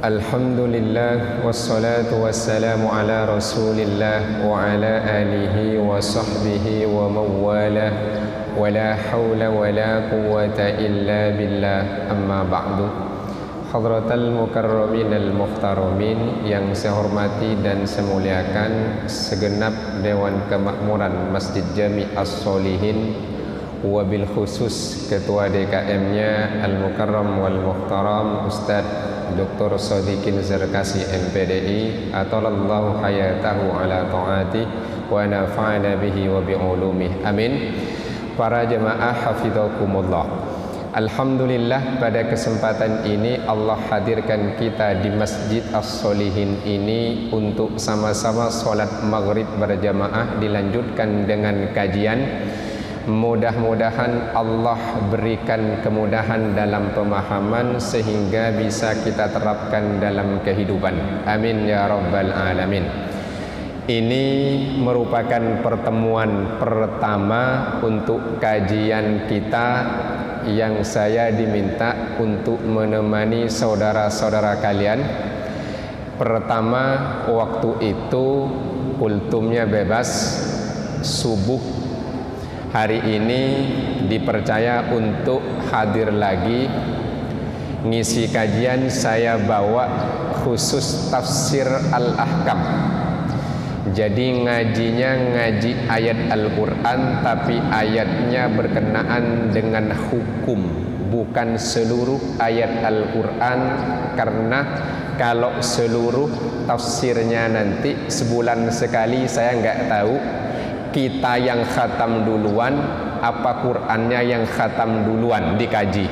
Alhamdulillah wassalatu wassalamu ala Rasulillah wa ala alihi wa sahbihi wa mawalah wa la hawla wa la quwwata illa billah, amma ba'du. Hadratal mukarramin al-muhtaramin, yang saya hormati dan saya muliakan segenap Dewan Kemakmuran Masjid Jami' As-Solihin, wabil khusus Ketua DKM-nya Al-Mukarram wal Muhtaram Ustadz Dr. Sodikin Zarkasi MPDI, atalallahu hayatahu ala ta'ati wa nafa'ana bihi wa bi'ulumih, amin. Para jemaah hafidhakumullah, alhamdulillah pada kesempatan ini Allah hadirkan kita di Masjid As-Solihin ini untuk sama-sama sholat maghrib berjamaah, dilanjutkan dengan kajian. Mudah-mudahan Allah berikan kemudahan dalam pemahaman sehingga bisa kita terapkan dalam kehidupan, amin ya rabbal alamin. Ini merupakan pertemuan pertama untuk kajian kita yang saya diminta untuk menemani saudara-saudara kalian. Pertama, waktu itu kultumnya bebas subuh. Hari ini dipercaya untuk hadir lagi ngisi kajian. Saya bawa khusus tafsir Al-Ahkam. Jadi ngajinya ngaji ayat Al-Quran, tapi ayatnya berkenaan dengan hukum, bukan seluruh ayat Al-Quran. Karena kalau seluruh tafsirnya nanti sebulan sekali, saya nggak tahu kita yang khatam duluan apa Qur'annya yang khatam duluan dikaji.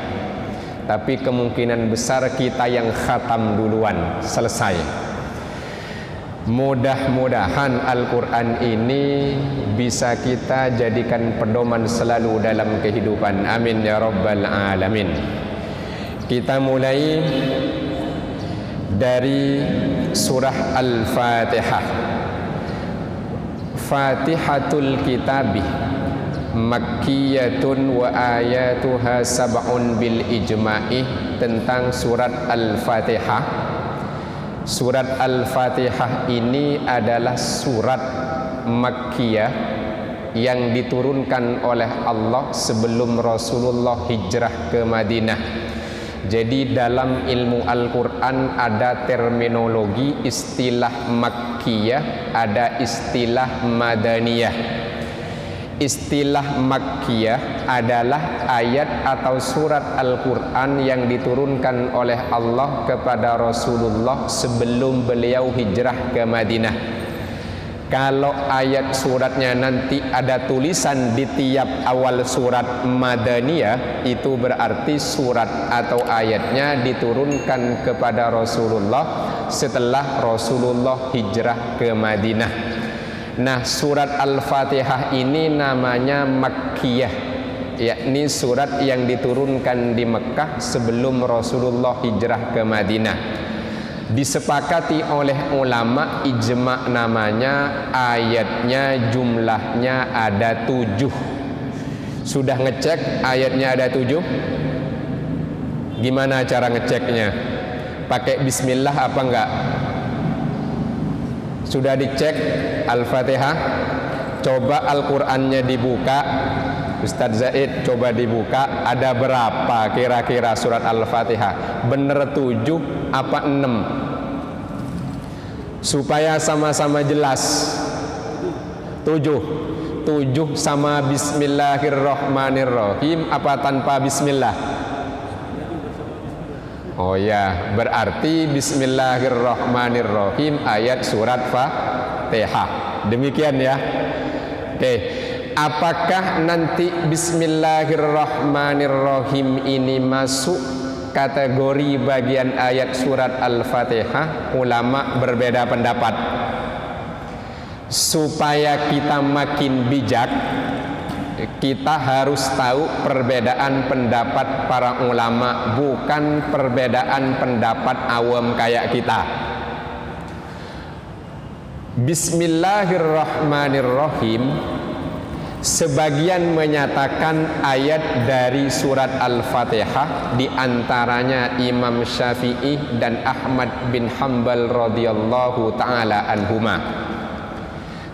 Tapi kemungkinan besar kita yang khatam duluan selesai. Mudah-mudahan Al-Quran ini bisa kita jadikan pedoman selalu dalam kehidupan, amin ya rabbal alamin. Kita mulai dari surah Al-Fatihah. Fatihatul Kitabih Makkiyatun wa ayatuha sab'un bil ijma'i, tentang surat Al-Fatihah. Surat Al-Fatihah ini adalah surat Makkiyah yang diturunkan oleh Allah sebelum Rasulullah hijrah ke Madinah. Jadi dalam ilmu Al-Quran ada terminologi istilah Makkiyah, ada istilah Madaniyah. Istilah Makkiyah adalah ayat atau surat Al-Quran yang diturunkan oleh Allah kepada Rasulullah sebelum beliau hijrah ke Madinah. Kalau ayat suratnya nanti ada tulisan di tiap awal surat Madaniyah, itu berarti surat atau ayatnya diturunkan kepada Rasulullah setelah Rasulullah hijrah ke Madinah. Nah, surat Al-Fatihah ini namanya Makkiyah, yakni surat yang diturunkan di Mekah sebelum Rasulullah hijrah ke Madinah. Disepakati oleh ulama ijma namanya, ayatnya jumlahnya ada 7. Sudah ngecek ayatnya ada 7? Gimana cara ngeceknya? Pakai bismillah apa enggak? Sudah dicek Al-Fatihah? Coba Al-Qur'annya dibuka. Ustadz Zaid coba dibuka, ada berapa kira-kira surat Al-Fatihah? Bener 7 apa 6? Supaya sama-sama jelas. 7 sama bismillahirrahmanirrahim apa tanpa bismillah? Oh ya, berarti bismillahirrahmanirrahim ayat surat Fatihah. Demikian ya. Oke. Apakah nanti bismillahirrahmanirrahim ini masuk kategori bagian ayat surat Al-Fatihah? Ulama berbeda pendapat. Supaya kita makin bijak, kita harus tahu perbedaan pendapat para ulama, bukan perbedaan pendapat awam kayak kita. Bismillahirrahmanirrahim Sebagian menyatakan ayat dari surat Al-Fatihah, di antaranya Imam Syafi'i dan Ahmad bin Hanbal radhiyallahu taala anhuma.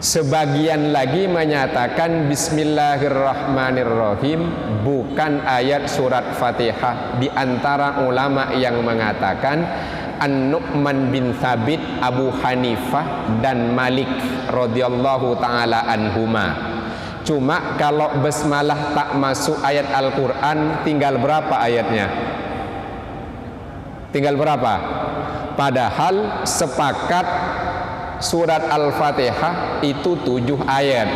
Sebagian lagi menyatakan Bismillahirrahmanirrahim bukan ayat surat Fatihah. Di antara ulama yang mengatakan An-Nu'man bin Thabit, Abu Hanifah dan Malik radhiyallahu taala anhuma. Cuma kalau basmalah tak masuk ayat Al-Quran, tinggal berapa ayatnya? Tinggal berapa? Padahal sepakat surat Al-Fatihah itu 7 ayat.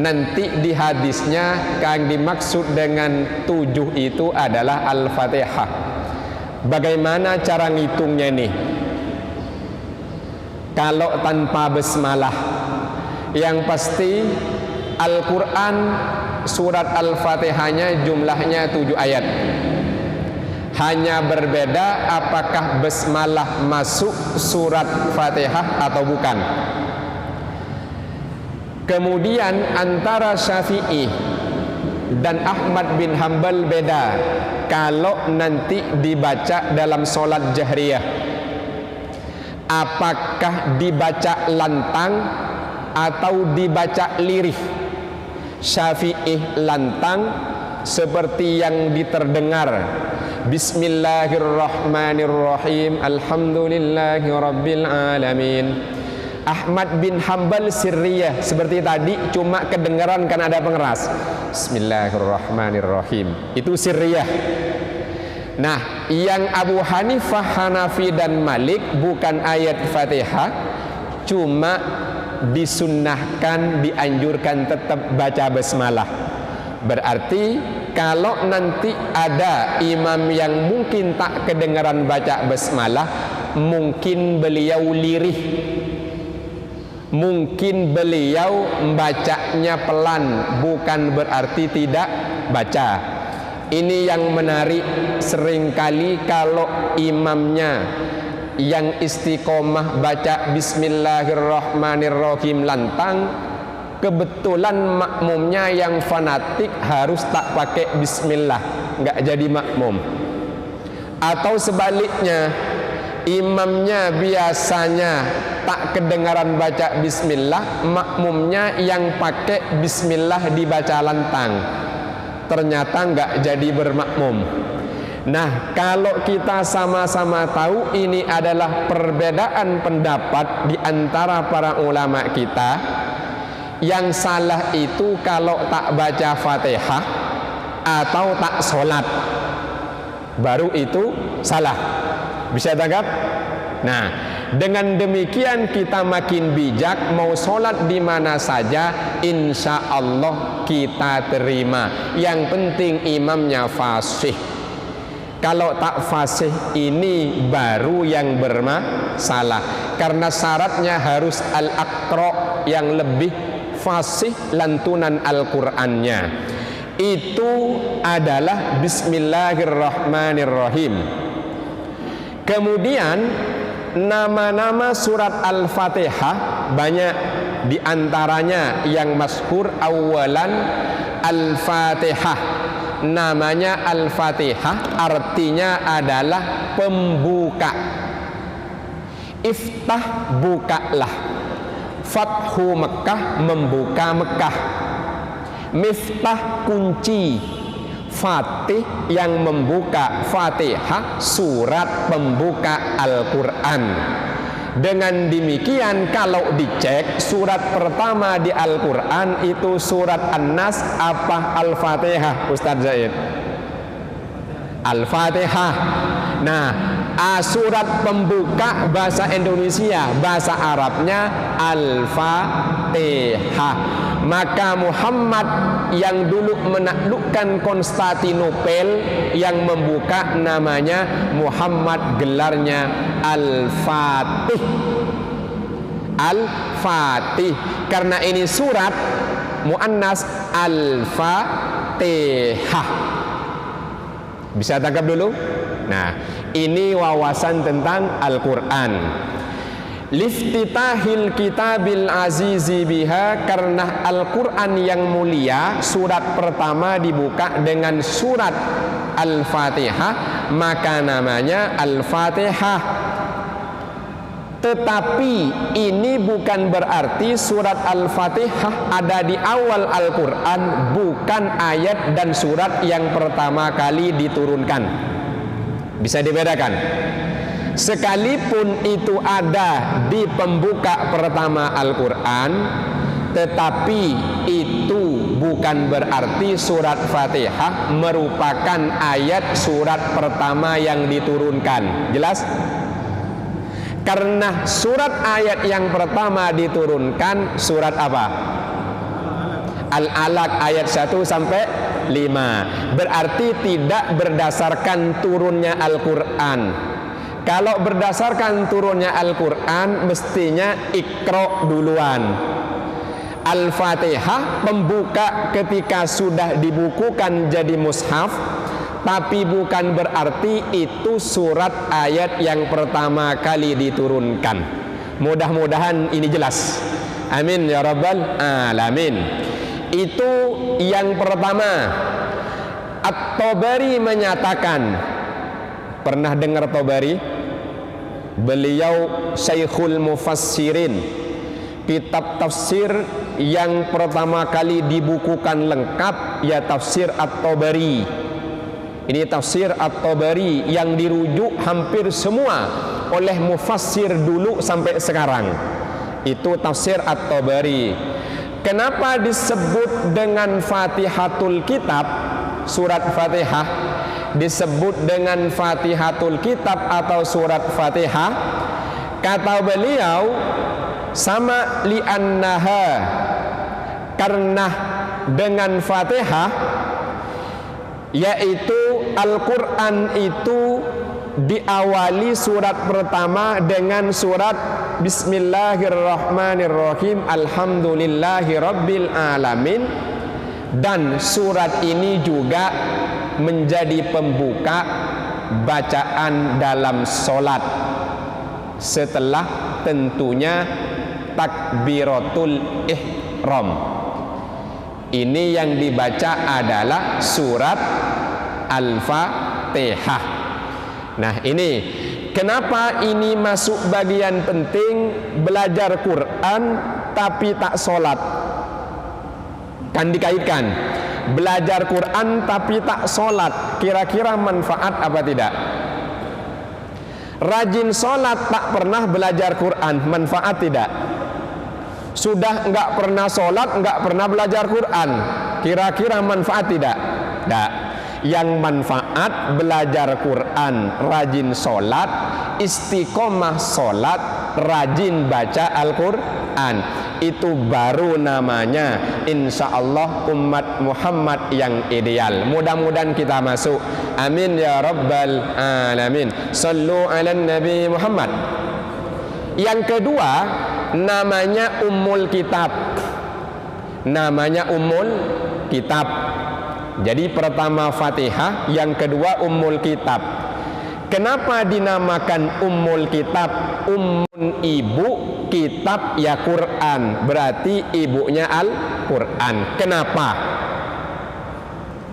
Nanti di hadisnya yang dimaksud dengan 7 itu adalah Al-Fatihah. Bagaimana cara ngitungnya nih? Kalau tanpa basmalah, yang pasti Al-Quran surat Al-Fatihahnya jumlahnya 7 ayat. Hanya berbeda apakah basmalah masuk surat Fatihah atau bukan. Kemudian antara Syafi'i dan Ahmad bin Hanbal beda. Kalau nanti dibaca dalam sholat jahriyah, apakah dibaca lantang atau dibaca lirih? Syafi'i lantang seperti yang diterdengar, Bismillahirrahmanirrahim, Alhamdulillahi Rabbil Alamin. Ahmad bin Hanbal sirriyah seperti tadi, cuma kedengaran kan ada pengeras, Bismillahirrahmanirrahim, itu sirriyah. Nah, yang Abu Hanifah, Hanafi dan Malik bukan ayat Fatihah, cuma disunnahkan, dianjurkan tetap baca basmalah. Berarti kalau nanti ada imam yang mungkin tak kedengaran baca basmalah, mungkin beliau lirih, mungkin beliau membacanya pelan, bukan berarti tidak baca. Ini yang menarik, seringkali kalau imamnya yang istiqomah baca Bismillahirrahmanirrahim lantang, kebetulan makmumnya yang fanatik harus tak pakai bismillah, nggak jadi makmum. Atau sebaliknya, imamnya biasanya tak kedengaran baca bismillah, makmumnya yang pakai bismillah dibaca lantang, ternyata nggak jadi bermakmum. Nah, kalau kita sama-sama tahu ini adalah perbedaan pendapat di antara para ulama kita, yang salah itu kalau tak baca Fatihah atau tak sholat, baru itu salah. Bisa tangkap? Nah, dengan demikian kita makin bijak, mau sholat di mana saja insya Allah kita terima. Yang penting imamnya fasih. Kalau tak fasih ini baru yang bermasalah, karena syaratnya harus al-aqra, yang lebih fasih lantunan Al-Qur'annya. Itu adalah Bismillahirrahmanirrahim. Kemudian nama-nama surat Al-Fatihah banyak, di antaranya yang masyhur awalan Al-Fatihah. Namanya Al-Fatihah artinya adalah pembuka. Iftah, bukalah. Fathu Mekah, membuka Mekah. Miftah, kunci. Fatih, yang membuka. Fatihah, surat pembuka Al-Quran. Dengan demikian kalau dicek surat pertama di Al-Quran itu surat An-Nas apa Al-Fatihah, Ustaz Zaid? Al-Fatihah. Nah, surat pembuka bahasa Indonesia, bahasa Arabnya Al-Fatihah. Maka Muhammad yang dulu menaklukkan Konstantinopel, yang membuka namanya Muhammad, gelarnya Al-Fatih. Al-Fatih. Karena ini surat muannas Al-Fatihah. Bisa tangkap dulu? Nah, ini wawasan tentang Al-Quran. Liftitahil kitabil azizi biha, karena Al-Quran yang mulia surat pertama dibuka dengan surat Al-Fatihah, maka namanya Al-Fatihah. Tetapi ini bukan berarti surat Al-Fatihah ada di awal Al-Quran, bukan ayat dan surat yang pertama kali diturunkan. Bisa dibedakan. Sekalipun itu ada di pembuka pertama Al-Quran, tetapi itu bukan berarti surat Fatihah merupakan ayat surat pertama yang diturunkan. Jelas? Karena surat ayat yang pertama diturunkan surat apa? Al-Alaq ayat 1 sampai 5. Berarti tidak berdasarkan turunnya Al-Quran. Kalau berdasarkan turunnya Al-Quran, mestinya Iqra duluan. Al-Fatihah pembuka ketika sudah dibukukan jadi mushaf, tapi bukan berarti itu surat ayat yang pertama kali diturunkan. Mudah-mudahan ini jelas. Amin ya rabbal alamin. Itu yang pertama. At-Tabari menyatakan, pernah dengar Tabari? Beliau Syekhul Mufassirin. Kitab tafsir yang pertama kali dibukukan lengkap ya tafsir At-Tabari. Ini tafsir At-Tabari yang dirujuk hampir semua oleh mufassir dulu sampai sekarang. Itu tafsir At-Tabari. Kenapa disebut dengan Fatihatul Kitab, surat Fatihah disebut dengan Fatihatul Kitab atau surat Fatihah? Kata beliau, sama li'annaha, karena dengan Fatihah, yaitu Al-Quran itu diawali surat pertama dengan surat Bismillahirrahmanirrahim, Alhamdulillahi Rabbil Alamin. Dan surat ini juga menjadi pembuka bacaan dalam solat, setelah tentunya takbiratul ihram. Ini yang dibaca adalah surat Al-Fatihah. Nah, ini kenapa ini masuk bagian penting, belajar Quran tapi tak solat. Kan dikaitkan, belajar Quran tapi tak solat, kira-kira manfaat apa tidak? Rajin solat tak pernah belajar Quran, manfaat tidak? Sudah enggak pernah solat, enggak pernah belajar Quran, kira-kira manfaat tidak? Tidak. Yang manfaat belajar Quran, rajin solat, istiqomah solat, rajin baca Al-Quran. Itu baru namanya insya Allah umat Muhammad yang ideal. Mudah-mudahan kita masuk. Amin ya rabbal alamin. Sallu ala Nabi Muhammad. Yang kedua, namanya Ummul Kitab. Namanya Ummul Kitab. Jadi pertama Fatihah, yang kedua Ummul Kitab. Kenapa dinamakan Ummul Kitab? Ummun ibu, kitab ya Quran, berarti ibunya Al-Quran. Kenapa?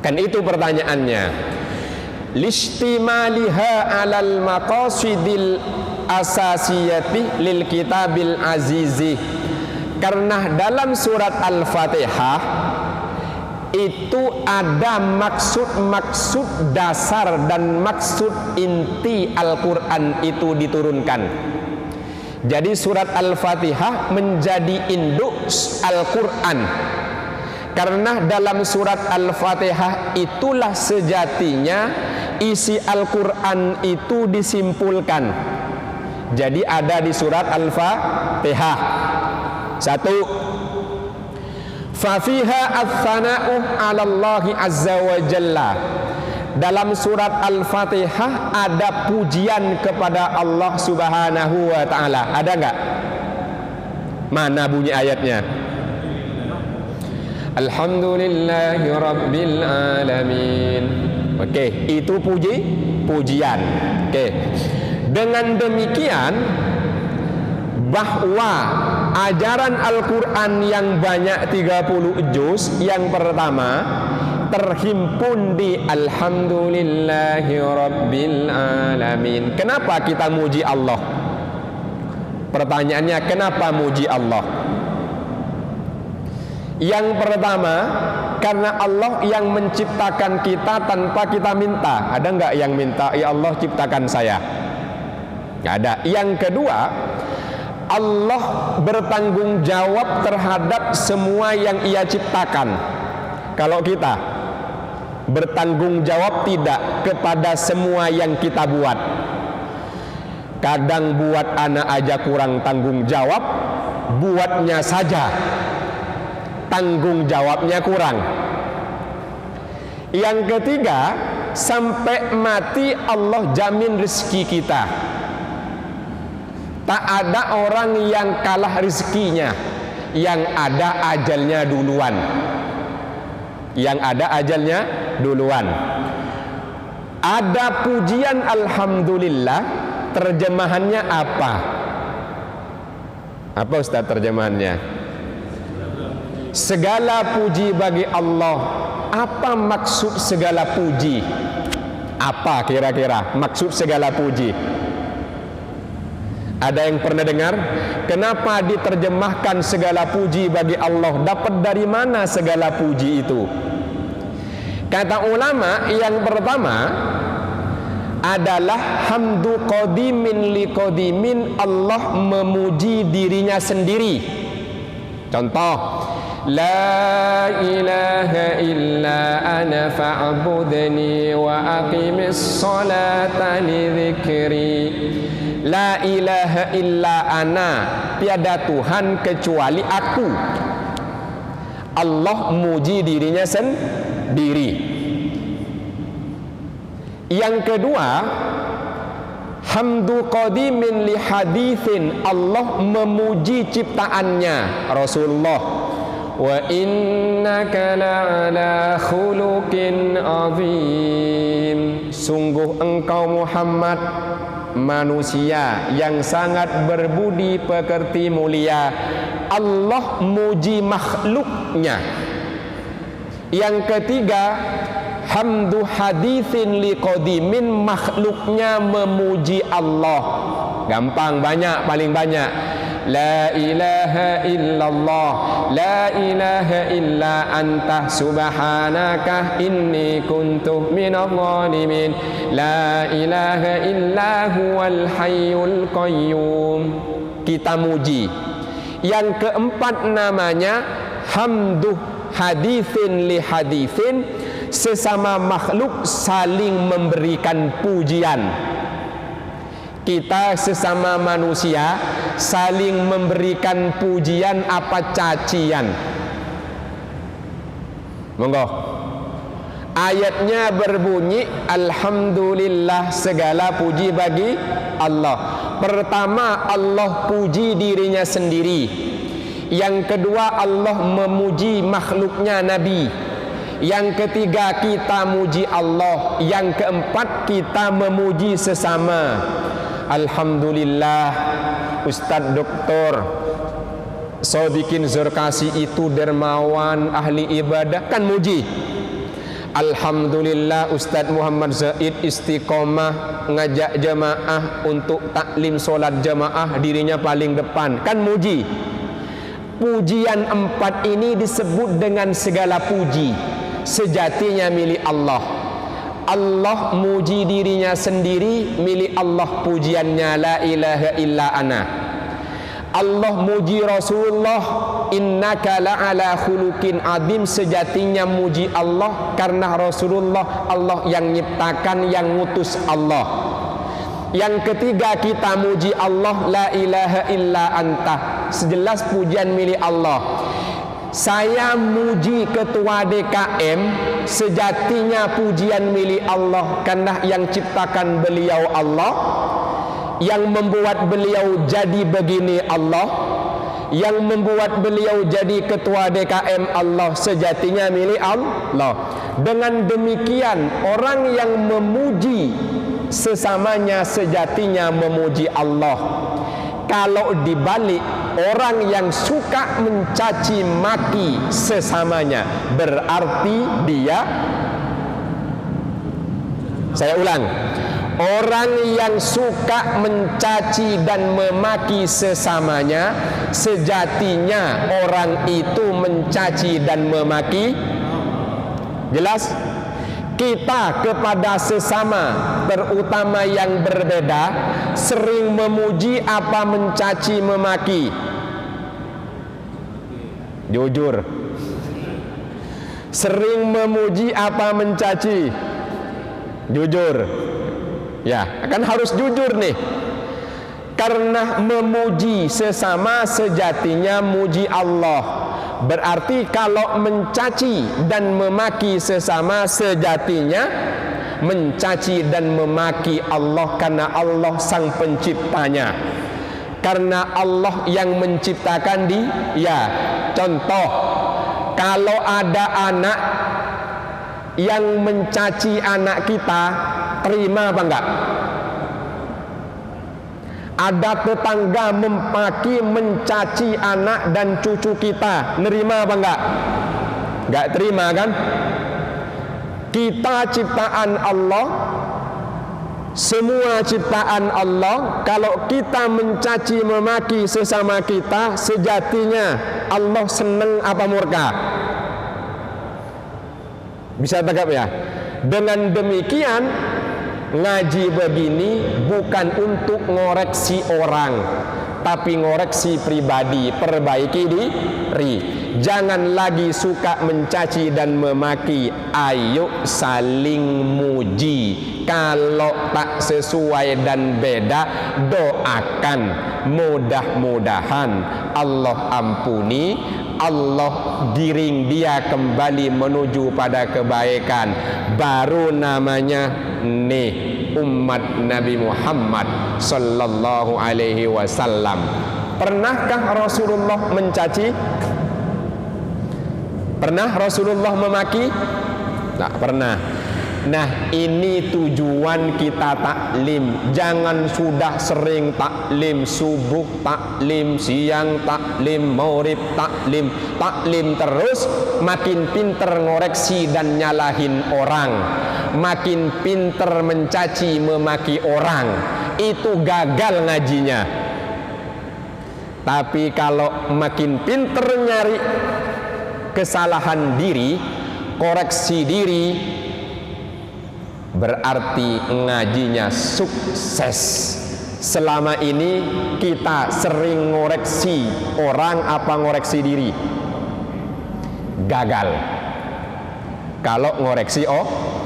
Kan itu pertanyaannya. Listimaliha alal maqasidil asasiyati lil kitabil azizi. Karena dalam surat Al-Fatihah itu ada maksud-maksud dasar dan maksud inti Al-Quran itu diturunkan. Jadi surat Al-Fatihah menjadi induk Al-Quran, karena dalam surat Al-Fatihah itulah sejatinya isi Al-Quran itu disimpulkan. Jadi ada di surat Al-Fatihah. Satu, fafiha ats-tsana'u 'ala Allahi azza wa jalla. Dalam surat Al-Fatihah ada pujian kepada Allah Subhanahu wa taala. Ada enggak? Mana bunyi ayatnya? Alhamdulillahi rabbil alamin. Oke, itu pujian. Oke. Dengan demikian bahwa ajaran Al-Quran yang banyak 30 juz yang pertama terhimpun di Alhamdulillahi Rabbil Alamin. Kenapa kita muji Allah? Pertanyaannya, kenapa muji Allah? Yang pertama, karena Allah yang menciptakan kita tanpa kita minta. Ada nggak yang minta, ya Allah ciptakan saya? Nggak ada. Yang kedua, Allah bertanggung jawab terhadap semua yang Ia ciptakan. Kalau kita bertanggung jawab tidak kepada semua yang kita buat. Kadang buat anak aja kurang tanggung jawab, buatnya saja tanggung jawabnya kurang. Yang ketiga, sampai mati Allah jamin rezeki kita. Tak ada orang yang kalah rezekinya, yang ada ajalnya duluan. Yang ada ajalnya duluan. Ada pujian alhamdulillah, terjemahannya apa? Apa Ustaz terjemahannya? Segala puji bagi Allah. Apa maksud segala puji? Apa kira-kira maksud segala puji? Ada yang pernah dengar? Kenapa diterjemahkan segala puji bagi Allah? Dapat dari mana segala puji itu? Kata ulama, yang pertama adalah hamdu qadimin li qadimin, Allah memuji dirinya sendiri. Contoh, la ilaha illa ana fa'budni wa aqimis salata li dzikri. La ilaha illa ana, tiada Tuhan kecuali aku. Allah muji dirinya sendiri. Yang kedua, hamdu qadimin li hadithin, Allah memuji ciptaannya Rasulullah. Wa innaka la'ala khuluqin azim, sungguh engkau Muhammad manusia yang sangat berbudi pekerti mulia. Allah muji makhluknya. Yang ketiga, hamdu hadithin li qadimin, makhluknya memuji Allah. Gampang, banyak, paling banyak. La ilaha illallah, la ilaha illa anta subhanaka inni kuntu minadh dhalimin, la ilaha illa huwal hayyul qayyum. Kita muji. Yang keempat namanya hamdu hadithin li hadithin, sesama makhluk saling memberikan pujian. Kita sesama manusia saling memberikan pujian apa cacian. Monggo. Ayatnya berbunyi alhamdulillah, segala puji bagi Allah. Pertama, Allah puji dirinya sendiri. Yang kedua, Allah memuji makhluknya Nabi. Yang ketiga, kita muji Allah. Yang keempat, kita memuji sesama. Alhamdulillah, Ustadz Doktor Sodikin Zurkasi itu dermawan, ahli ibadah, kan muji. Alhamdulillah, Ustadz Muhammad Zaid istiqomah ngajak jamaah untuk taklim solat jamaah, dirinya paling depan, kan muji. Pujian empat ini disebut dengan segala puji, sejatinya milik Allah. Allah muji dirinya sendiri, milik Allah pujiannya, la ilaha illa ana. Allah muji Rasulullah, innaka la'ala khuluqin adim, sejatinya muji Allah karena Rasulullah Allah yang nyiptakan, yang ngutus Allah. Yang ketiga, kita muji Allah, la ilaha illa anta, sejelas pujian milik Allah. Saya muji ketua DKM, sejatinya pujian milik Allah karena yang ciptakan beliau Allah, yang membuat beliau jadi begini Allah, yang membuat beliau jadi ketua DKM Allah, sejatinya milik Allah. Dengan demikian, orang yang memuji sesamanya sejatinya memuji Allah. kalau dibalik orang yang suka mencaci maki sesamanya, berarti dia, saya ulang, orang yang suka mencaci dan memaki sesamanya, sejatinya orang itu mencaci dan memaki. Jelas? Kita kepada sesama, terutama yang berbeda, sering memuji apa mencaci memaki? Jujur. Sering memuji apa mencaci? Jujur. Ya, kan harus jujur nih. Karena memuji sesama sejatinya muji Allah. Berarti kalau mencaci dan memaki sesama sejatinya mencaci dan memaki Allah, karena Allah sang penciptanya. Karena Allah yang menciptakan dia. Contoh, kalau ada anak yang mencaci anak kita, terima apa enggak? Ada tetangga memaki, mencaci anak dan cucu kita, nerima apa enggak? Enggak terima kan? Kita ciptaan Allah, semua ciptaan Allah. Kalau kita mencaci memaki sesama kita, sejatinya Allah senang apa murka? Bisa tangkap ya? Dengan demikian, ngaji begini bukan untuk ngoreksi orang, tapi ngoreksi pribadi, perbaiki diri. Jangan lagi suka mencaci dan memaki, ayo saling muji. Kalau tak sesuai dan beda, doakan, mudah-mudahan Allah ampuni, Allah giring dia kembali menuju pada kebaikan. Baru namanya nih umat Nabi Muhammad sallallahu alaihi wasallam. Pernahkah Rasulullah mencaci? Pernah Rasulullah memaki? Tak pernah. Nah, ini tujuan kita taklim. Jangan sudah sering taklim subuh, taklim siang, taklim maghrib, taklim terus, makin pinter ngoreksi dan nyalahin orang, makin pinter mencaci memaki orang. Itu gagal ngajinya. Tapi kalau makin pinter nyari kesalahan diri, koreksi diri, berarti ngajinya sukses. Selama ini kita sering ngoreksi orang apa ngoreksi diri? Gagal kalau ngoreksi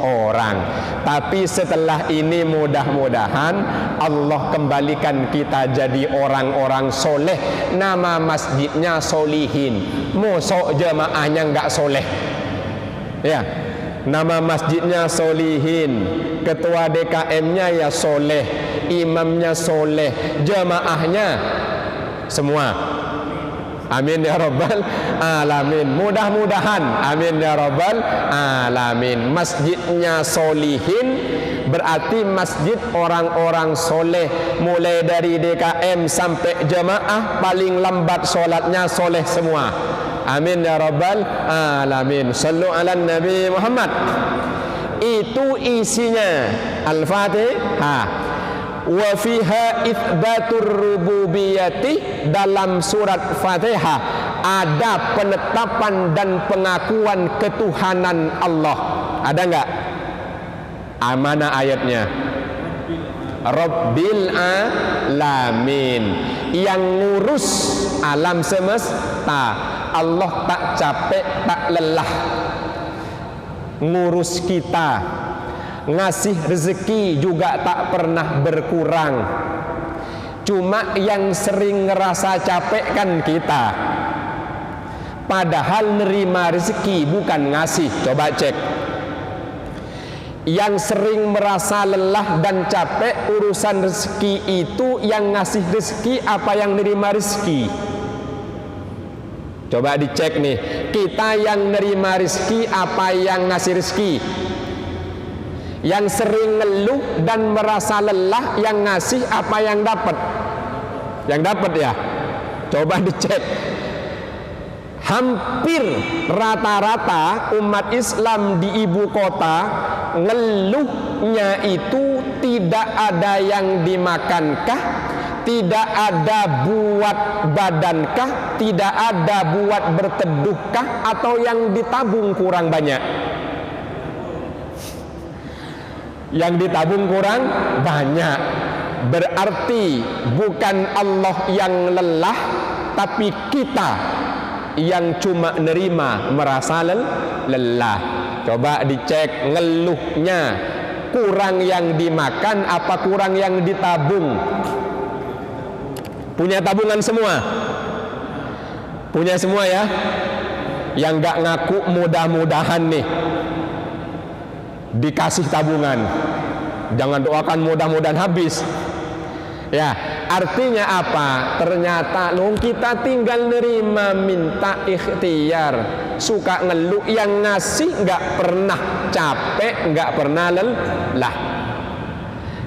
orang. Tapi setelah ini mudah-mudahan Allah kembalikan kita jadi orang-orang soleh. Nama masjidnya Solihin, mosok jemaahnya enggak soleh ya. Nama masjidnya Solihin, ketua DKM-nya ya soleh, imamnya soleh, jemaahnya semua. Amin ya rabbal alamin. Mudah-mudahan, amin ya rabbal alamin. Masjidnya Solihin berarti masjid orang-orang soleh, mulai dari DKM sampai jemaah, paling lambat solatnya soleh semua. Amin ya rabbal alamin. Sallu ala Nabi Muhammad. Itu isinya Al-Fatihah. Wa fiha itsbatur rububiyyati, dalam surat Fatihah ada penetapan dan pengakuan ketuhanan Allah. Ada enggak? Mana ayatnya? Rabbil alamin, yang ngurus alam semesta. Allah tak capek, tak lelah ngurus kita. Ngasih rezeki juga tak pernah berkurang. Cuma yang sering ngerasa capek kan kita. Padahal nerima rezeki bukan ngasih. Coba cek. Yang sering merasa lelah dan capek urusan rezeki itu, yang ngasih rezeki apa yang nerima rezeki? Coba dicek nih, kita yang nerima rezeki apa yang ngasih rezeki? Yang sering ngeluh dan merasa lelah, yang ngasih apa yang dapat? Yang dapat ya? Coba dicek. Hampir rata-rata umat Islam di ibu kota ngeluhnya itu tidak ada yang dimakankah, tidak ada buat badankah, tidak ada buat berteduhkah, atau yang ditabung kurang banyak? Yang ditabung kurang banyak. Berarti bukan Allah yang lelah, tapi kita yang cuma nerima merasa lelah. Coba dicek ngeluhnya, kurang yang dimakan apa kurang yang ditabung? Punya tabungan semua? Punya semua ya? Yang gak ngaku mudah-mudahan nih dikasih tabungan. Jangan doakan mudah-mudahan habis. Ya, artinya apa? Ternyata kita tinggal nerima, minta ikhtiar. Suka ngeluh, yang ngasih nggak pernah capek, nggak pernah lelah.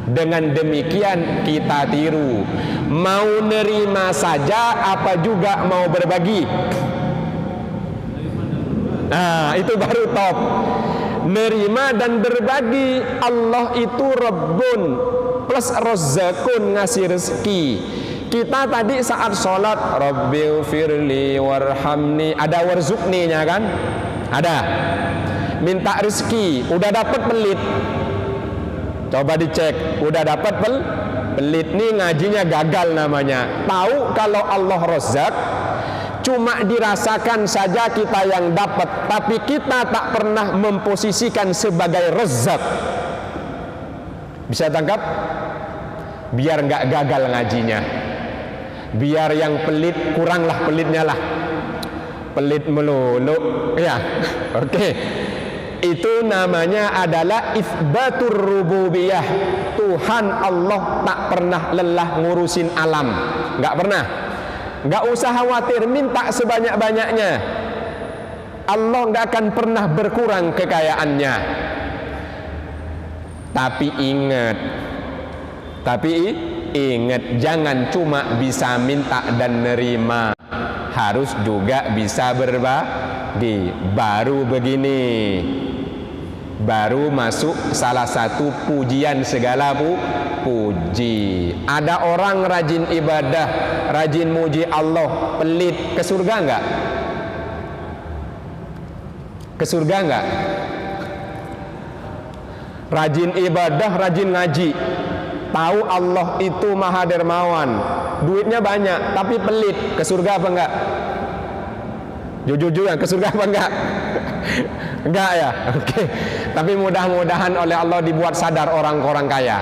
Dengan demikian kita tiru. Mau nerima saja apa juga mau berbagi? Nah, itu baru top. Nerima dan berbagi. Allah itu Rabbun plus Razzaqun, ngasih rezeki. Kita tadi saat sholat Rabbighfirli warhamni, ada warzuqni-nya kan? Ada. Minta rezeki, udah dapat pelit. Coba dicek, udah dapat pelit nih, ngajinya gagal namanya. Tahu kalau Allah Razzaq, cuma dirasakan saja kita yang dapat, tapi kita tak pernah memposisikan sebagai Razzaq. Bisa tangkap? Biar nggak gagal ngajinya, biar yang pelit kuranglah pelitnya lah, pelit melulu ya. Oke. Itu namanya adalah itsbatur rububiyah. Tuhan Allah tak pernah lelah ngurusin alam, nggak pernah. Nggak usah khawatir, minta sebanyak-banyaknya, Allah nggak akan pernah berkurang kekayaannya. Tapi ingat, jangan cuma bisa minta dan nerima, harus juga bisa berbagi. Baru begini, baru masuk salah satu pujian segala puji. Ada orang rajin ibadah, rajin muji Allah, pelit, ke surga enggak? Ke surga enggak? Rajin ibadah, rajin ngaji, tahu Allah itu maha dermawan, duitnya banyak, tapi pelit, ke surga apa enggak? Jujur-jujuran, ke surga apa enggak? Enggak ya? Oke. Tapi mudah-mudahan oleh Allah dibuat sadar orang-orang kaya.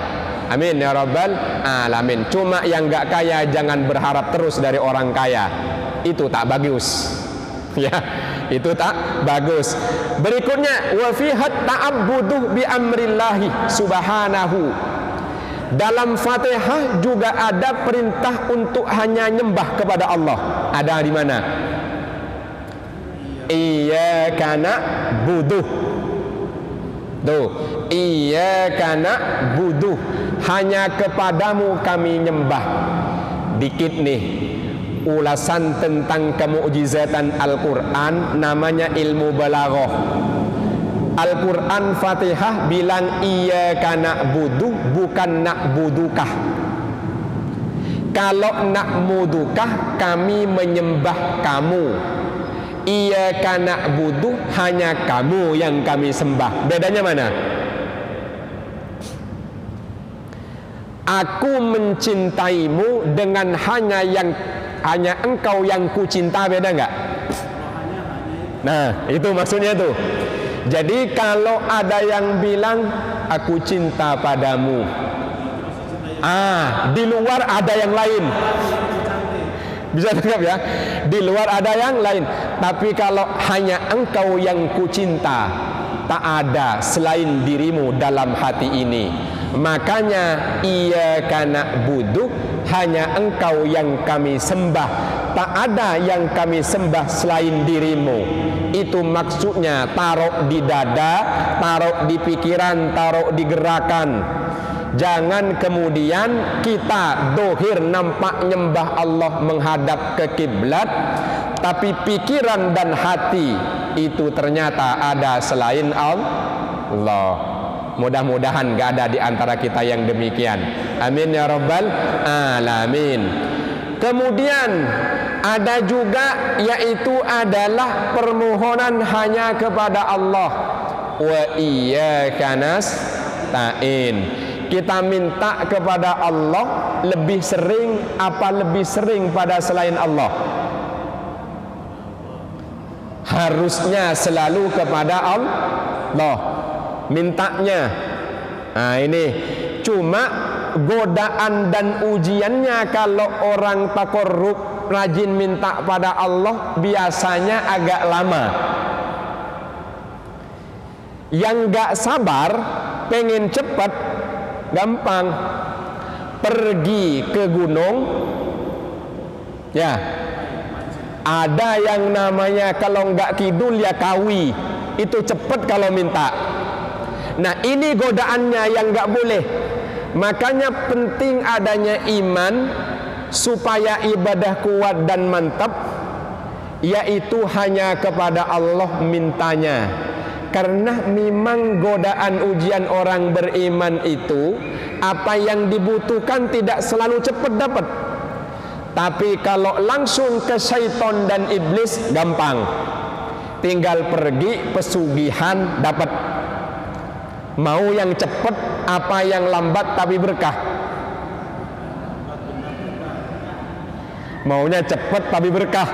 Amin ya rabbal alamin. Cuma yang enggak kaya jangan berharap terus dari orang kaya. Itu tak bagus. Ya, itu tak bagus. Berikutnya, wa fihat ta'abbudu bi amrillahi subhanahu. Dalam Fatihah juga ada perintah untuk hanya nyembah kepada Allah. Ada di mana? Iyyaka na'budu. Tuh, iyyaka na'budu, hanya kepadamu kami nyembah. Dikit nih ulasan tentang kemukjizatan Al-Quran, namanya ilmu balaghah. Al-Quran Fatihah bilang iyyaka na'budu, bukan na'budukah. Kalau na'budukah, kami menyembah kamu. Iyyaka na'budu, hanya kamu yang kami sembah. Bedanya mana? Aku mencintaimu dengan hanya engkau yang kucinta, beda enggak? Nah, itu maksudnya tuh. Jadi kalau ada yang bilang aku cinta padamu, di luar ada yang lain. Bisa tangkap ya? Di luar ada yang lain. Tapi kalau hanya engkau yang kucinta, tak ada selain dirimu dalam hati ini. Makanya iyyaka na'budu, hanya engkau yang kami sembah, tak ada yang kami sembah selain dirimu. Itu maksudnya, taruh di dada, taruh di pikiran, taruh di gerakan. Jangan kemudian kita dohir nampak nyembah Allah menghadap ke kiblat, tapi pikiran dan hati itu ternyata ada selain Allah. Mudah-mudahan gak ada di antara kita yang demikian. Amin ya rabbal alamin. Kemudian ada juga, yaitu adalah permohonan hanya kepada Allah. Wa iyyaka nasta'in. Kita minta kepada Allah lebih sering pada selain Allah? Harusnya selalu kepada Allah mintanya. Nah ini cuma godaan dan ujiannya kalau orang takorrub rajin minta pada Allah biasanya agak lama. Yang gak sabar pengen cepat gampang. Pergi ke gunung, ya ada yang namanya kalau nggak kidul ya kawi, itu cepet kalau minta. Nah ini godaannya yang nggak boleh. Makanya penting adanya iman supaya ibadah kuat dan mantap, yaitu hanya kepada Allah mintanya. Karena memang godaan ujian orang beriman itu, apa yang dibutuhkan tidak selalu cepat dapat. Tapi kalau langsung ke syaitan dan iblis gampang. Tinggal pergi pesugihan dapat. Mau yang cepat apa yang lambat tapi berkah? Maunya cepat tapi berkah.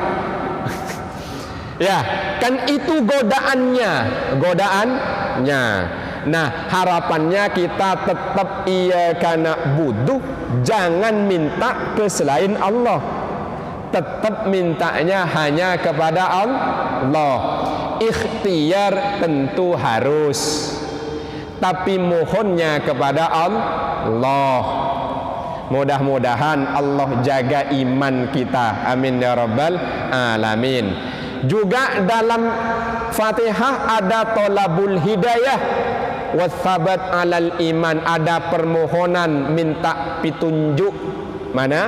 Ya, kan itu godaannya. Nah, harapannya kita tetap iyyaka na'budu, jangan minta ke selain Allah. Tetap mintanya hanya kepada Allah. Ikhtiar tentu harus, tapi mohonnya kepada Allah. Mudah-mudahan Allah jaga iman kita. Amin ya rabbal alamin. Juga dalam Fatihah ada tolabul hidayah wathabat alal iman, ada permohonan minta petunjuk. Mana?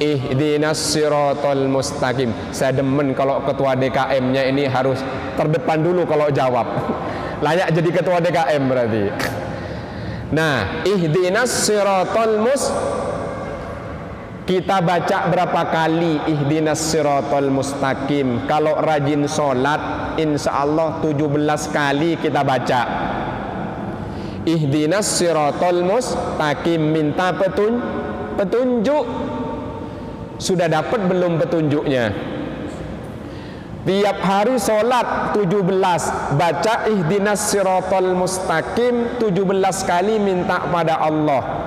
Ihdinas siratal mustaqim. Saya demen kalau ketua DKM-nya ini harus terdepan dulu kalau jawab. Layak jadi ketua DKM berarti. Nah, ihdinas siratal mustaqim. Kita baca berapa kali ihdinas siratal mustaqim? Kalau rajin sholat, insya Allah 17 kali kita baca ihdinas siratal mustaqim, minta petunjuk. Sudah dapat belum petunjuknya? Tiap hari sholat 17, baca ihdinas siratal mustaqim 17 kali, minta pada Allah.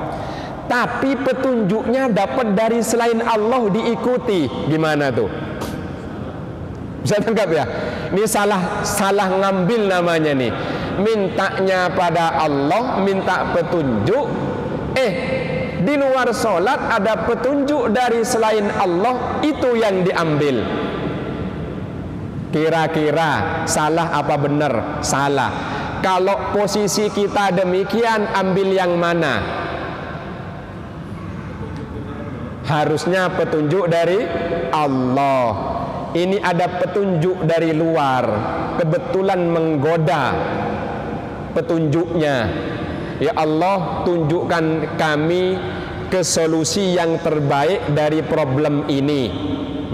Tapi petunjuknya dapat dari selain Allah diikuti, gimana tuh? Bisa tangkap ya? Ini salah ngambil namanya nih. Mintanya pada Allah, minta petunjuk. Di luar sholat ada petunjuk dari selain Allah, itu yang diambil. Kira-kira salah apa benar? Salah. Kalau posisi kita demikian, ambil yang mana? Harusnya petunjuk dari Allah. Ini ada petunjuk dari luar, kebetulan menggoda petunjuknya. Ya Allah, tunjukkan kami ke solusi yang terbaik dari problem ini.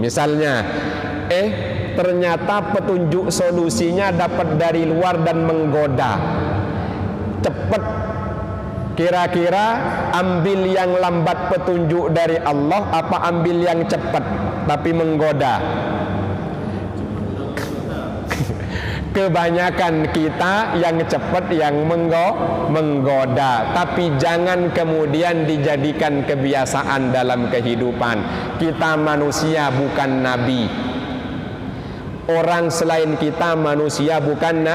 Misalnya, ternyata petunjuk solusinya dapat dari luar dan menggoda. Cepat. Kira-kira ambil yang lambat petunjuk dari Allah, apa ambil yang cepat tapi menggoda? Kebanyakan kita yang cepat, yang menggoda. Tapi jangan kemudian dijadikan kebiasaan dalam kehidupan. Kita manusia bukan nabi. Orang selain kita manusia bukan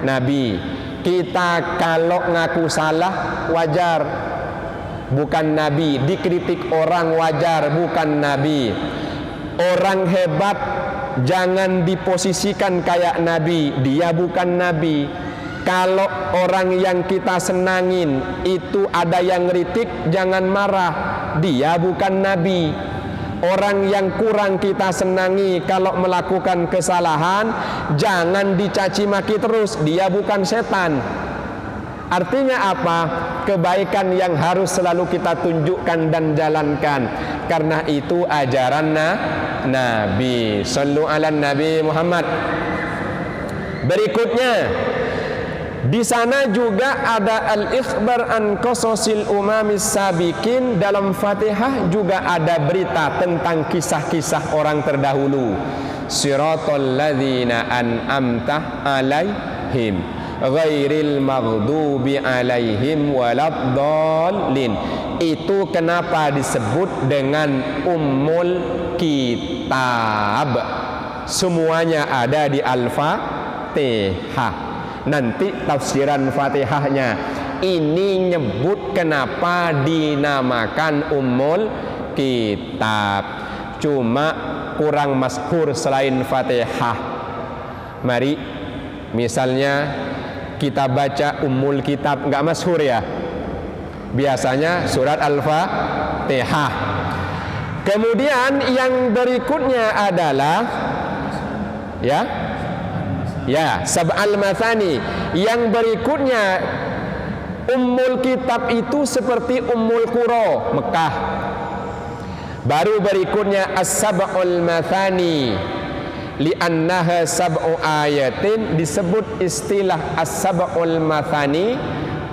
nabi. Kita kalau ngaku salah wajar, bukan nabi. Dikritik orang wajar, bukan nabi. Orang hebat jangan diposisikan kayak nabi, dia bukan nabi. Kalau orang yang kita senangin itu ada yang ngeritik, jangan marah, dia bukan nabi. Orang yang kurang kita senangi kalau melakukan kesalahan, jangan dicaci maki terus, dia bukan setan. Artinya apa? Kebaikan yang harus selalu kita tunjukkan dan jalankan, karena itu ajaran Nabi. Sallu ala Nabi Muhammad. Berikutnya, di sana juga ada al-ikhbar an qasasil umamis sabiqin. Dalam Fatihah juga ada berita tentang kisah-kisah orang terdahulu. Siratal ladzina an'amta alaihim ghairil maghdubi alaihim waladdallin. Itu kenapa disebut dengan Ummul Kitab. Semuanya ada di Al-Fatihah. Nanti tafsiran Fatihahnya ini nyebut kenapa dinamakan Ummul Kitab. Cuma kurang masyhur selain Fatihah. Mari misalnya kita baca Ummul Kitab, nggak masyhur ya. Biasanya surat Al-Fatihah. Kemudian yang berikutnya adalah Sab'al Mathani. Yang berikutnya Ummul Kitab itu seperti Ummul Qura Mekah. Baru berikutnya As-Sab'ul Mathani, li'annaha sab'u ayatin. Disebut istilah As-Sab'ul Mathani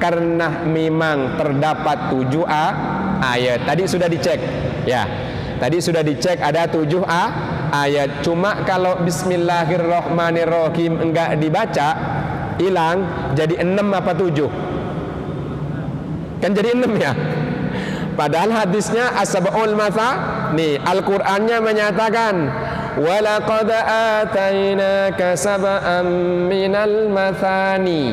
karena memang terdapat 7 ayat. Tadi sudah dicek ya. Tadi sudah dicek ada 7 ayat. Cuma kalau Bismillahirrahmanirrahim enggak dibaca, hilang, jadi 6 apa 7? Kan jadi 6 ya. Padahal hadisnya as-sab'ul mathani. Al-Qur'annya menyatakan walaqad atainaka sab'an minal mathani.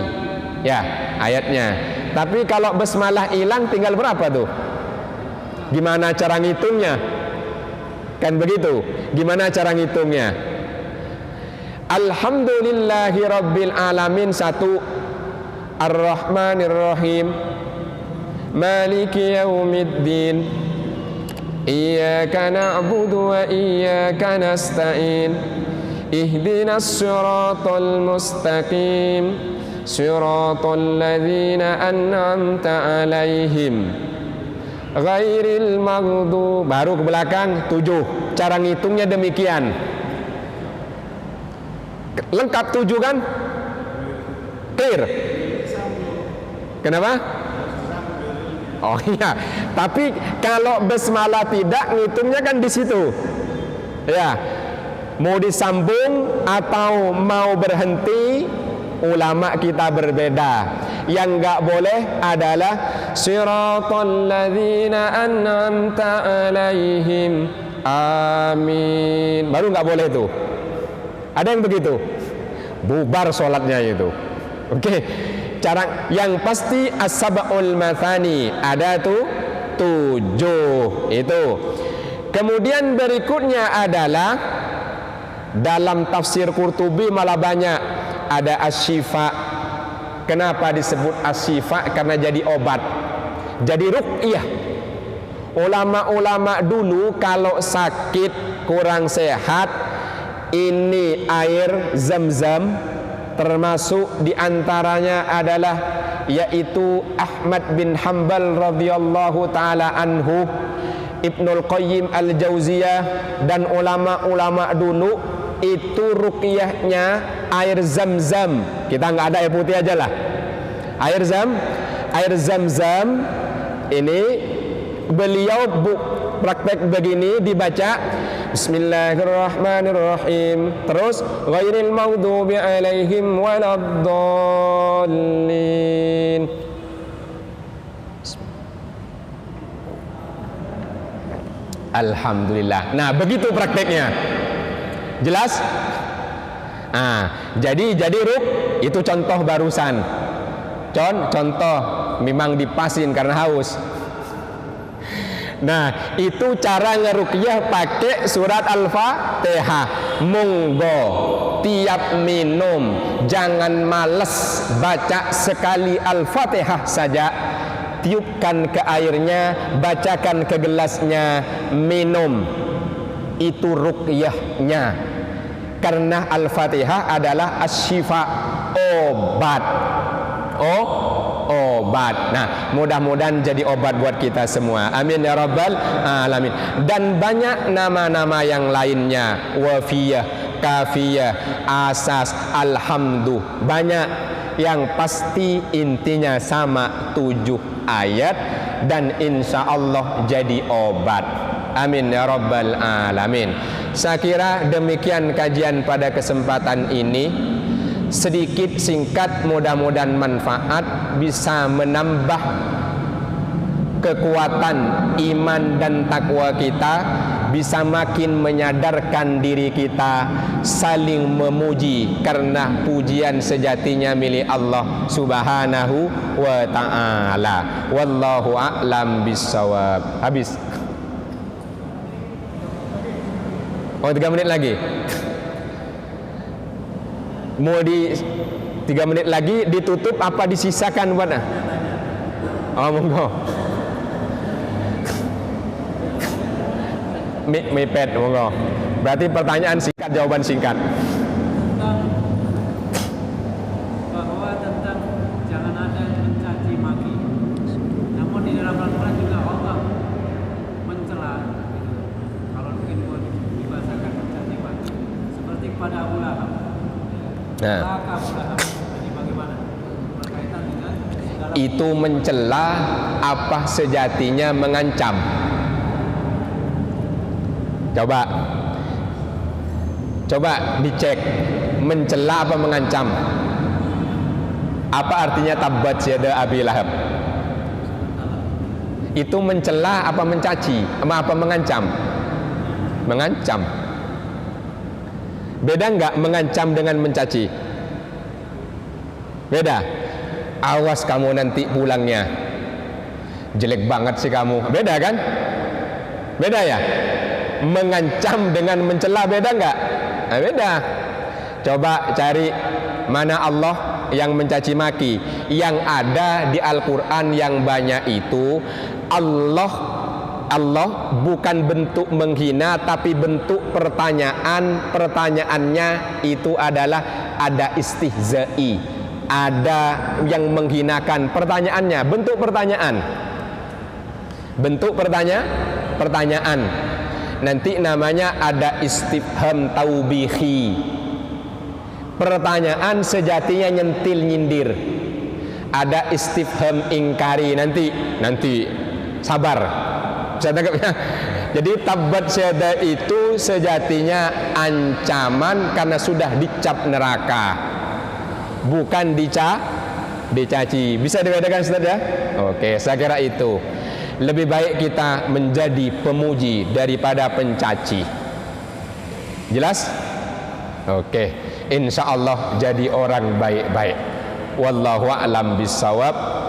Ya, ayatnya. Tapi kalau basmalah hilang tinggal berapa tuh? Gimana cara ngitungnya? Kan begitu. Gimana cara ngitungnya? Alhamdulillahi Rabbil Alamin 1, Ar-Rahmanir-Rahim, Maliki Yaumiddin, Iyyaka na'budu wa iyyaka nasta'in, Ihdinas siratal mustaqim, Siratal ladzina an'amta alaihim ghairil maghdubi. Baru ke belakang 7. Cara ngitungnya demikian. Lengkap 7 kan? Clear? Kenapa? Oh iya. Tapi kalau basmalah tidak, ngitungnya kan di situ. Ya. Mau disambung atau mau berhenti, ulama kita berbeda. Yang enggak boleh adalah siratal ladzina an'amta alaihim amin. Baru enggak boleh itu. Ada yang begitu? Bubar sholatnya itu. Oke. Cara yang pasti as-sab'ul mathani ada tuh 7 itu. Kemudian berikutnya adalah dalam tafsir Qurtubi malah banyak ada asy-syifa. Kenapa disebut asy-syifa? Karena jadi obat, jadi ruqyah. Ulama-ulama dulu kalau sakit kurang sehat, ini air Zam-Zam, termasuk diantaranya adalah yaitu Ahmad bin Hanbal radhiyallahu taala anhu, Ibnul Qayyim al-Jauziyah dan ulama-ulama dulu itu ruqyahnya air Zam-Zam. Kita nggak ada air putih aja lah. Air Zam-Zam ini beliau praktek begini, dibaca Bismillahirrahmanirrahim, terus ghairil maghdubi alaihim waladdallin. Alhamdulillah. Nah, begitu prakteknya. Jelas? Jadi ruk itu contoh barusan. Contoh memang dipasin karena haus. Nah, itu cara ngeruqyah pakai surat Al-Fatihah. Monggo tiap minum jangan males baca sekali Al-Fatihah saja. Tiupkan ke airnya, bacakan ke gelasnya, minum. Itu ruqyahnya. Karena Al-Fatihah adalah asy-syifa, obat. Obat. Nah, mudah-mudahan jadi obat buat kita semua. Amin ya rabbal alamin. Dan banyak nama-nama yang lainnya, wafiyah, kafiyah, asas, alhamdu. Banyak yang pasti intinya sama, 7 ayat dan insya Allah jadi obat. Amin ya rabbal alamin. Saya kira demikian kajian pada kesempatan ini. Sedikit singkat, mudah-mudahan manfaat, bisa menambah kekuatan iman dan takwa kita, bisa makin menyadarkan diri kita saling memuji, karena pujian sejatinya milik Allah Subhanahu wa ta'ala. Wallahu a'lam bissawab. Habis. Oh, 3 menit lagi. Mau di 3 menit lagi ditutup apa disisakan buat? Oh, monggo. Mipet, monggo. Berarti pertanyaan singkat, jawaban singkat. Bahwa tentang jangan ada mencaci maki. Namun di dalam Al-Quran juga Allah mencela. Kalau mungkin dibahasakan mencaci maki, seperti kepada Abu Lahab. Nah, jadi bagaimana berkaitan dengan itu mencela apa sejatinya mengancam? Coba dicek, mencela apa mengancam? Apa artinya tabbat yada Abi Lahab? Itu mencela apa mencaci? Apa mengancam? Mengancam. Beda enggak mengancam dengan mencaci? Beda. Awas kamu nanti pulangnya jelek banget sih kamu. Beda kan? Beda ya? Mengancam dengan mencela beda enggak? Nah, beda. Coba cari mana Allah yang mencaci maki. Yang ada di Al-Quran yang banyak itu Allah bukan bentuk menghina, tapi bentuk pertanyaan. Pertanyaannya itu adalah ada istihza'i, ada yang menghinakan. Pertanyaannya bentuk pertanyaan. Bentuk pertanyaan. Nanti namanya ada istifham taubihi. Pertanyaan sejatinya nyentil nyindir. Ada istifham ingkari. Nanti sabar. Bisa tangkap ya? Jadi tabbat syada itu sejatinya ancaman karena sudah dicap neraka, bukan dicaci. Bisa dibedakan Ustaz ya? Oke, saya kira itu. Lebih baik kita menjadi pemuji daripada pencaci. Jelas? Oke, insya Allah jadi orang baik-baik. Wallahu a'lam bissawab.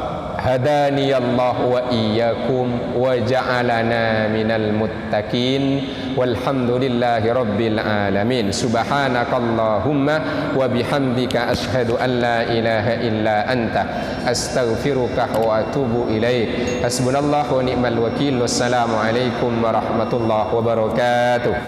Hadaniyallahu wa iyyakum wa ja'alana minal muttaqin walhamdulillahi rabbil alamin. Subhanakallahumma wa bihamdika asyhadu an la ilaha illa anta astaghfiruka wa atubu ilaik. Hasbunallahu wa ni'mal wakil. Wassalamu alaikum warahmatullahi wabarakatuh.